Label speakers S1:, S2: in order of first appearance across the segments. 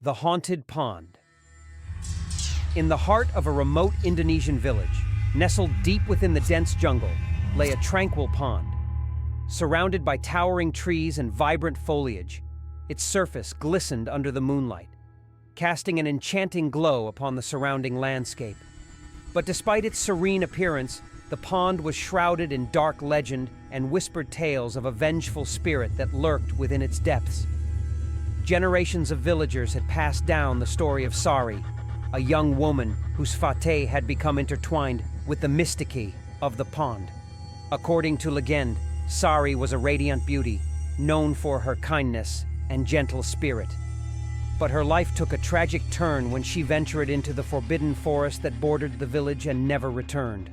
S1: The Haunted Pond. In the heart of a remote Indonesian village, nestled deep within the dense jungle, lay a tranquil pond. Surrounded by towering trees and vibrant foliage, its surface glistened under the moonlight, casting an enchanting glow upon the surrounding landscape. But despite its serene appearance, the pond was shrouded in dark legend and whispered tales of a vengeful spirit that lurked within its depths. Generations of villagers had passed down the story of Sari, a young woman whose fate had become intertwined with the mysticy of the pond. According to legend, Sari was a radiant beauty, known for her kindness and gentle spirit. But her life took a tragic turn when she ventured into the forbidden forest that bordered the village and never returned.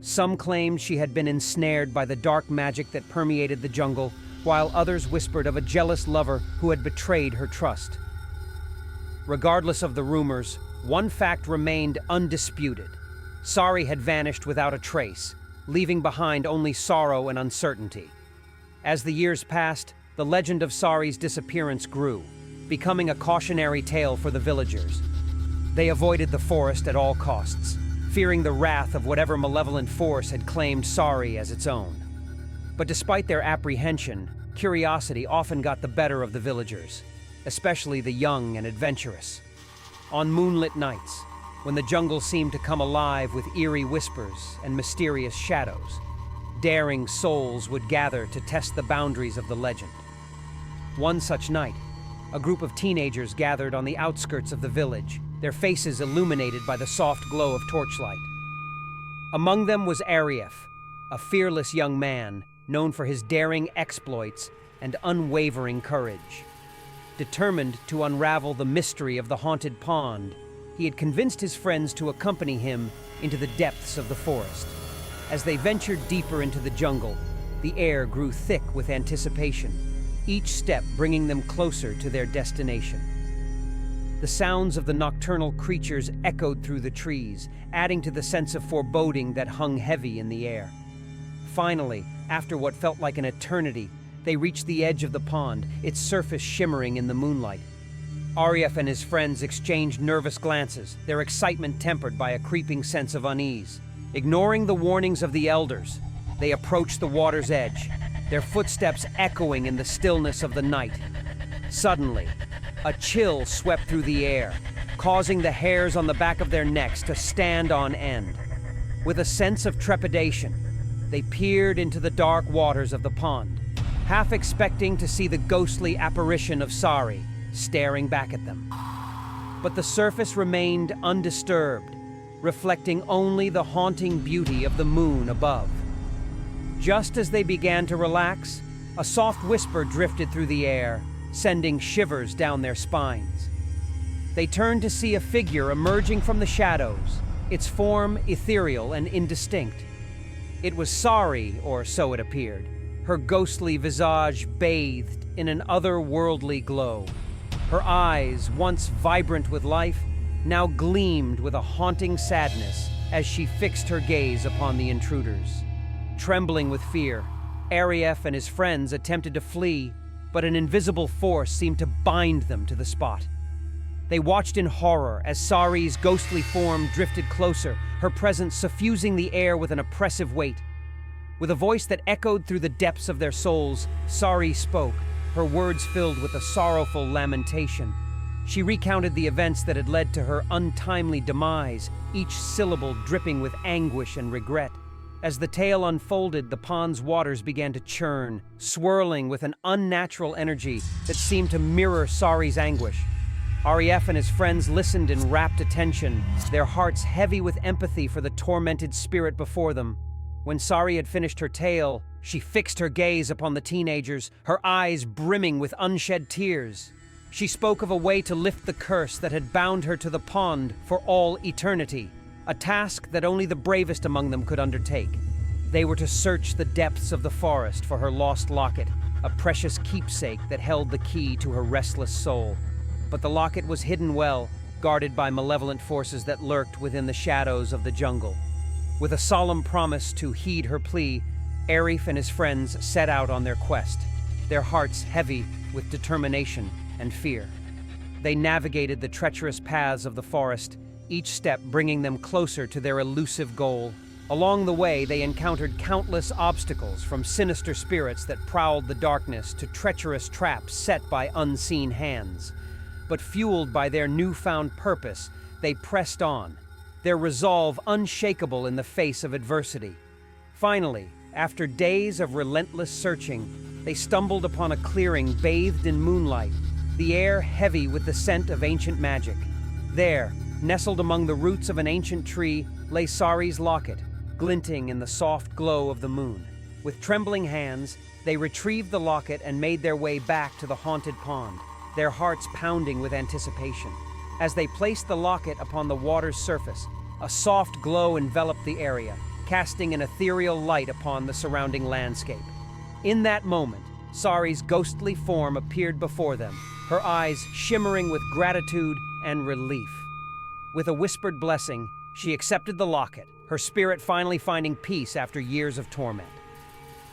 S1: Some claimed she had been ensnared by the dark magic that permeated the jungle, while others whispered of a jealous lover who had betrayed her trust. Regardless of the rumors, one fact remained undisputed. Sari had vanished without a trace, leaving behind only sorrow and uncertainty. As the years passed, the legend of Sari's disappearance grew, becoming a cautionary tale for the villagers. They avoided the forest at all costs, fearing the wrath of whatever malevolent force had claimed Sari as its own. But despite their apprehension, curiosity often got the better of the villagers, especially the young and adventurous. On moonlit nights, when the jungle seemed to come alive with eerie whispers and mysterious shadows, daring souls would gather to test the boundaries of the legend. One such night, a group of teenagers gathered on the outskirts of the village, their faces illuminated by the soft glow of torchlight. Among them was Arief, a fearless young man known for his daring exploits and unwavering courage. Determined to unravel the mystery of the haunted pond, he had convinced his friends to accompany him into the depths of the forest. As they ventured deeper into the jungle, the air grew thick with anticipation, each step bringing them closer to their destination. The sounds of the nocturnal creatures echoed through the trees, adding to the sense of foreboding that hung heavy in the air. Finally, after what felt like an eternity, they reached the edge of the pond, its surface shimmering in the moonlight. Arief and his friends exchanged nervous glances, their excitement tempered by a creeping sense of unease. Ignoring the warnings of the elders, they approached the water's edge, their footsteps echoing in the stillness of the night. Suddenly, a chill swept through the air, causing the hairs on the back of their necks to stand on end. With a sense of trepidation, they peered into the dark waters of the pond, half expecting to see the ghostly apparition of Sari staring back at them. But the surface remained undisturbed, reflecting only the haunting beauty of the moon above. Just as they began to relax, a soft whisper drifted through the air, sending shivers down their spines. They turned to see a figure emerging from the shadows, its form ethereal and indistinct. It was Sari, or so it appeared, her ghostly visage bathed in an otherworldly glow. Her eyes, once vibrant with life, now gleamed with a haunting sadness as she fixed her gaze upon the intruders. Trembling with fear, Arief and his friends attempted to flee, but an invisible force seemed to bind them to the spot. They watched in horror as Sari's ghostly form drifted closer, her presence suffusing the air with an oppressive weight. With a voice that echoed through the depths of their souls, Sari spoke, her words filled with a sorrowful lamentation. She recounted the events that had led to her untimely demise, each syllable dripping with anguish and regret. As the tale unfolded, the pond's waters began to churn, swirling with an unnatural energy that seemed to mirror Sari's anguish. Arief and his friends listened in rapt attention, their hearts heavy with empathy for the tormented spirit before them. When Sari had finished her tale, she fixed her gaze upon the teenagers, her eyes brimming with unshed tears. She spoke of a way to lift the curse that had bound her to the pond for all eternity, a task that only the bravest among them could undertake. They were to search the depths of the forest for her lost locket, a precious keepsake that held the key to her restless soul. But the locket was hidden well, guarded by malevolent forces that lurked within the shadows of the jungle. With a solemn promise to heed her plea, Arief and his friends set out on their quest, their hearts heavy with determination and fear. They navigated the treacherous paths of the forest, each step bringing them closer to their elusive goal. Along the way, they encountered countless obstacles, from sinister spirits that prowled the darkness to treacherous traps set by unseen hands. But fueled by their newfound purpose, they pressed on, their resolve unshakable in the face of adversity. Finally, after days of relentless searching, they stumbled upon a clearing bathed in moonlight, the air heavy with the scent of ancient magic. There, nestled among the roots of an ancient tree, lay Sari's locket, glinting in the soft glow of the moon. With trembling hands, they retrieved the locket and made their way back to the haunted pond, their hearts pounding with anticipation. As they placed the locket upon the water's surface, a soft glow enveloped the area, casting an ethereal light upon the surrounding landscape. In that moment, Sari's ghostly form appeared before them, her eyes shimmering with gratitude and relief. With a whispered blessing, she accepted the locket, her spirit finally finding peace after years of torment.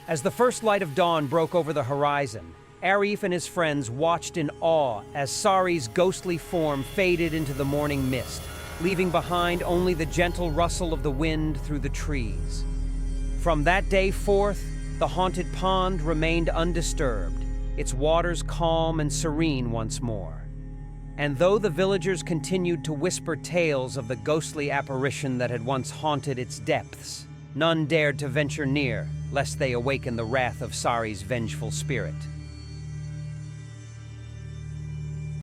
S1: As the first light of dawn broke over the horizon, Arif and his friends watched in awe as Sari's ghostly form faded into the morning mist, leaving behind only the gentle rustle of the wind through the trees. From that day forth, the haunted pond remained undisturbed, its waters calm and serene once more. And though the villagers continued to whisper tales of the ghostly apparition that had once haunted its depths, none dared to venture near, lest they awaken the wrath of Sari's vengeful spirit.